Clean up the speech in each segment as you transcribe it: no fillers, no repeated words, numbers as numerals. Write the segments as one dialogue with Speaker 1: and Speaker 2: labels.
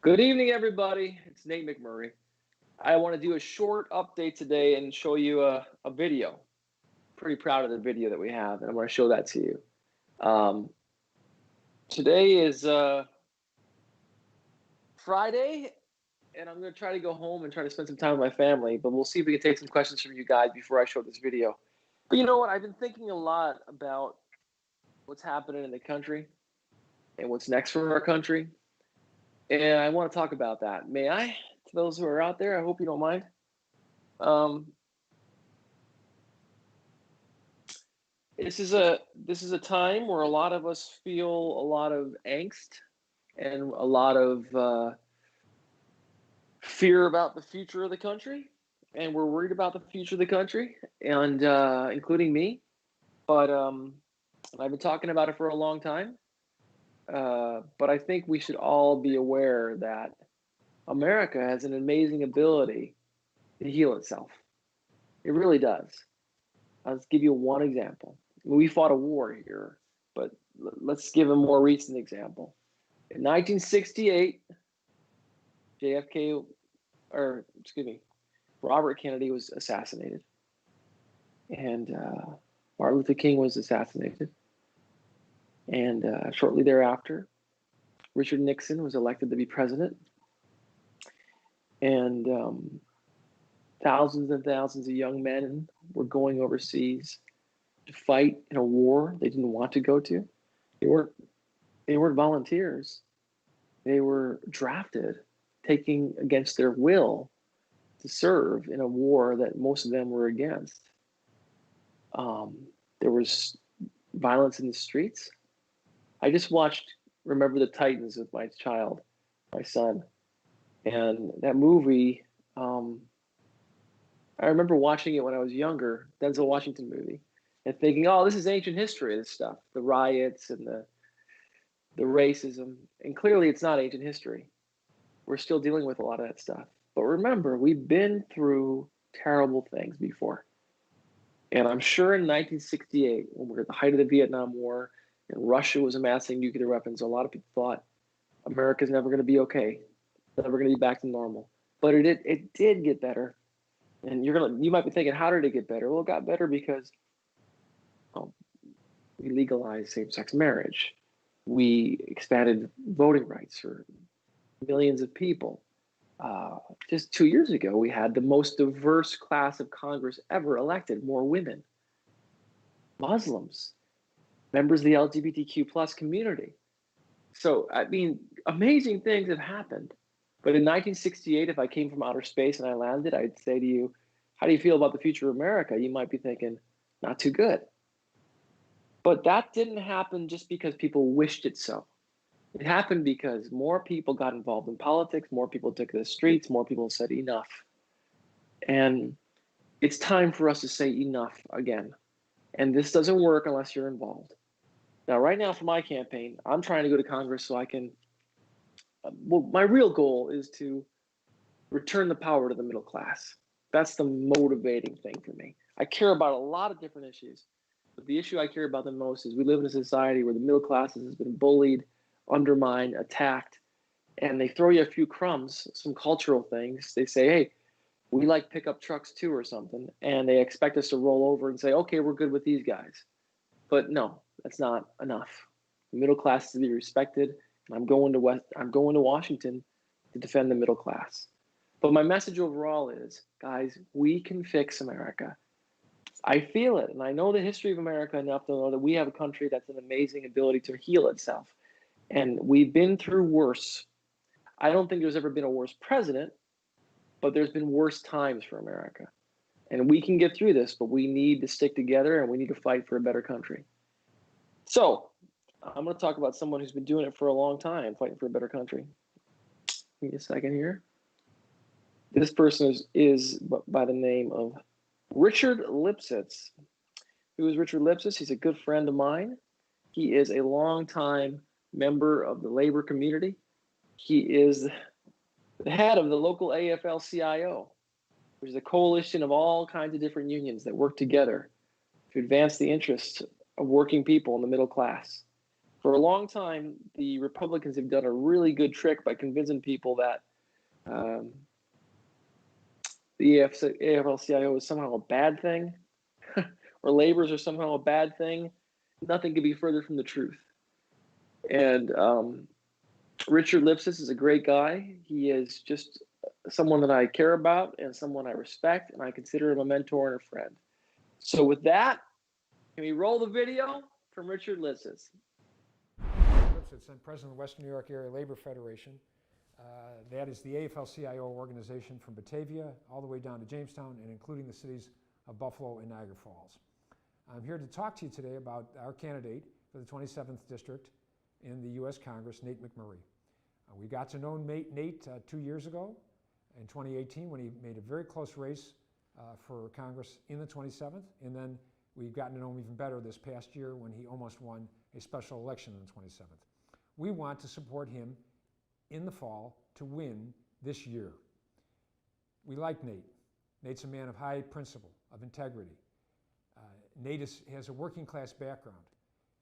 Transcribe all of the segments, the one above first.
Speaker 1: Good evening, everybody. It's Nate Mcmurray. I want to do a short update today and show you a video. Pretty proud of the video that we have, and I want to show that to you. Today is Friday, and I'm going to try to go home and try to spend some time with my family, but we'll see if we can take some questions from you guys before I show this video. But you know what? I've been thinking a lot about what's happening in the country and what's next for our country. And I want to talk about that. May I? To those who are out there, I hope you don't mind. This is a time where a lot of us feel a lot of angst and a lot of fear about the future of the country, and we're worried about the future of the country, and including me. But I've been talking about it for a long time. But I think we should all be aware that America has an amazing ability to heal itself. It really does. I'll give you one example. We fought a war here, but let's give a more recent example. In 1968, Robert Kennedy was assassinated, and Martin Luther King was assassinated, and shortly thereafter, Richard Nixon was elected to be president, and thousands and thousands of young men were going overseas to fight in a war they didn't want to go to. They weren't volunteers. They were drafted, taking against their will to serve in a war that most of them were against. There was violence in the streets. I just watched Remember the Titans with my son, and that movie, I remember watching it when I was younger, Denzel Washington movie, and thinking, oh, this is ancient history, this stuff, the riots and the racism. And clearly it's not ancient history. We're still dealing with a lot of that stuff. But remember, we've been through terrible things before. And I'm sure in 1968, when we were at the height of the Vietnam War and Russia was amassing nuclear weapons, a lot of people thought America's never going to be okay, never going to be back to normal. But it did get better. And you might be thinking, how did it get better? Well, it got better because we legalized same-sex marriage. We expanded voting rights for millions of people. Just 2 years ago, we had the most diverse class of Congress ever elected, more women, Muslims, members of the LGBTQ plus community. So, I mean, amazing things have happened. But in 1968, if I came from outer space and I landed, I'd say to you, how do you feel about the future of America? You might be thinking, not too good. But that didn't happen just because people wished it so. It happened because more people got involved in politics, more people took to the streets, more people said enough. And it's time for us to say enough again. And this doesn't work unless you're involved. Now, right now for my campaign, I'm trying to go to Congress so I can, my real goal is to return the power to the middle class. That's the motivating thing for me. I care about a lot of different issues, but the issue I care about the most is we live in a society where the middle class has been bullied, undermined, attacked, and they throw you a few crumbs, some cultural things. They say, hey, we like pickup trucks too or something, and they expect us to roll over and say, okay, we're good with these guys. But no, that's not enough. The middle class is to be respected, and I'm going to Washington to defend the middle class. But my message overall is, guys, we can fix America. I feel it, and I know the history of America enough to know that we have a country that's an amazing ability to heal itself. And we've been through worse. I don't think there's ever been a worse president, but there's been worse times for America. And we can get through this, but we need to stick together and we need to fight for a better country. So I'm going to talk about someone who's been doing it for a long time, fighting for a better country. Give me a second here. This person is by the name of Richard Lipsitz. Who is Richard Lipsitz? He's a good friend of mine. He is a longtime member of the labor community. He is the head of the local AFL-CIO, which is a coalition of all kinds of different unions that work together to advance the interests of working people in the middle class. For a long time, the Republicans have done a really good trick by convincing people that the AFL-CIO is somehow a bad thing, or laborers are somehow a bad thing. Nothing could be further from the truth. And Richard Lipsitz is a great guy. He is just someone that I care about and someone I respect, and I consider him a mentor and a friend. So with that, can we roll the video from Richard Lipsitz?
Speaker 2: Lipsitz, I'm president of the Western New York Area Labor Federation. That is the AFL-CIO organization from Batavia all the way down to Jamestown and including the cities of Buffalo and Niagara Falls. I'm here to talk to you today about our candidate for the 27th District in the U.S. Congress, Nate Mcmurray. We got to know Nate 2 years ago in 2018 when he made a very close race for Congress in the 27th, and then we've gotten to know him even better this past year when he almost won a special election in the 27th. We want to support him in the fall to win this year. We like Nate. Nate's a man of high principle, of integrity. Nate has a working class background.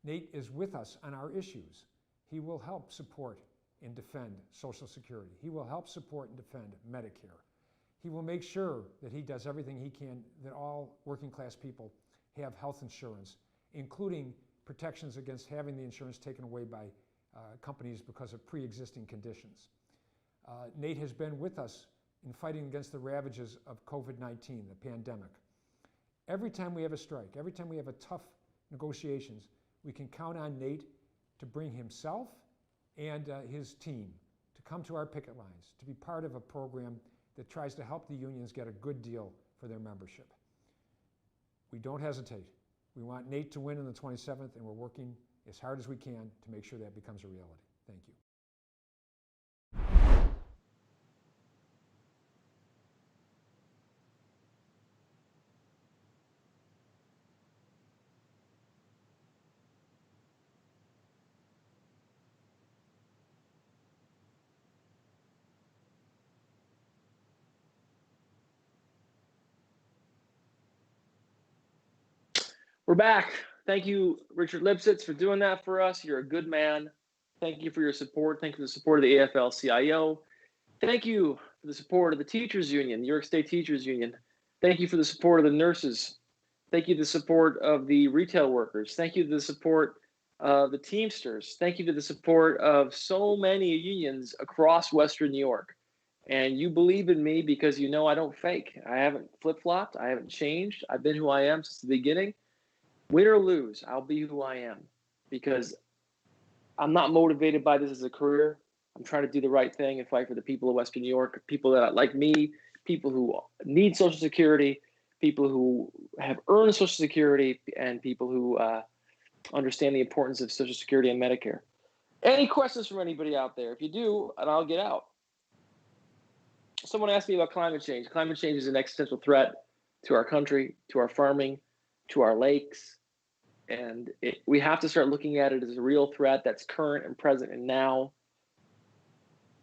Speaker 2: Nate is with us on our issues. He will help support and defend Social Security. He will help support and defend Medicare. He will make sure that he does everything he can that all working class people have health insurance, including protections against having the insurance taken away by companies because of pre-existing conditions. Nate has been with us in fighting against the ravages of COVID-19, the pandemic. Every time we have a strike, every time we have a tough negotiations, we can count on Nate to bring himself and his team to come to our picket lines, to be part of a program that tries to help the unions get a good deal for their membership. We don't hesitate. We want Nate to win on the 27th, and we're working as hard as we can to make sure that becomes a reality. Thank you.
Speaker 1: We're back. Thank you, Richard Lipsitz, for doing that for us. You're a good man. Thank you for your support. Thank you for the support of the AFL-CIO. Thank you for the support of the Teachers Union, New York State Teachers Union. Thank you for the support of the nurses. Thank you for the support of the retail workers. Thank you for the support of the Teamsters. Thank you for the support of so many unions across Western New York. And you believe in me because you know I don't fake. I haven't flip-flopped. I haven't changed. I've been who I am since the beginning. Win or lose, I'll be who I am because I'm not motivated by this as a career. I'm trying to do the right thing and fight for the people of Western New York, people that like me, people who need Social Security, people who have earned Social Security, and people who understand the importance of Social Security and Medicare. Any questions from anybody out there? If you do, and I'll get out. Someone asked me about climate change. Climate change is an existential threat to our country, to our farming, to our lakes, and we have to start looking at it as a real threat that's current and present and now.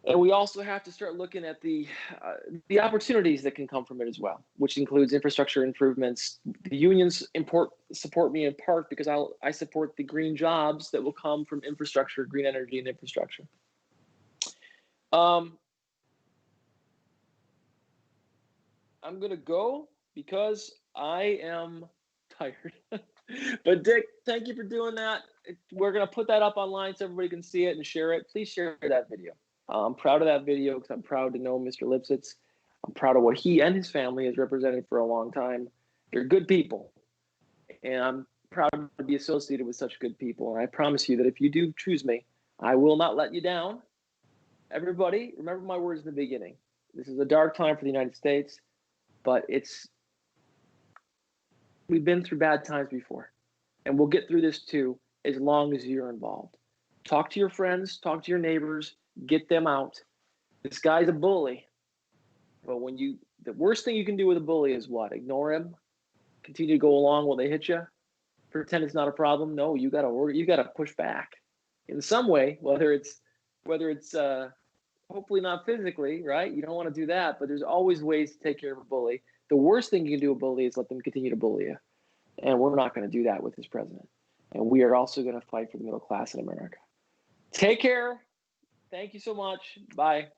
Speaker 1: And we also have to start looking at the opportunities that can come from it as well, which includes infrastructure improvements. The unions support me in part because I support the green jobs that will come from infrastructure, green energy and infrastructure. I'm going to go because I am tired. But Dick, thank you for doing that. We're going to put that up online so everybody can see it and share it. Please share that video. I'm proud of that video because I'm proud to know Mr. Lipsitz. I'm proud of what he and his family has represented for a long time. They're good people, and I'm proud to be associated with such good people. And I promise you that if you do choose me, I will not let you down. Everybody, remember my words in the beginning. This is a dark time for the United States, but we've been through bad times before, and we'll get through this too as long as you're involved. Talk to your friends, talk to your neighbors, get them out. This guy's a bully, but the worst thing you can do with a bully is what? Ignore him, continue to go along while they hit you, pretend it's not a problem. No, you gotta push back in some way, whether it's hopefully not physically, right? You don't want to do that, but there's always ways to take care of a bully. The worst thing you can do with a bully is let them continue to bully you. And we're not going to do that with this president. And we are also going to fight for the middle class in America. Take care. Thank you so much. Bye.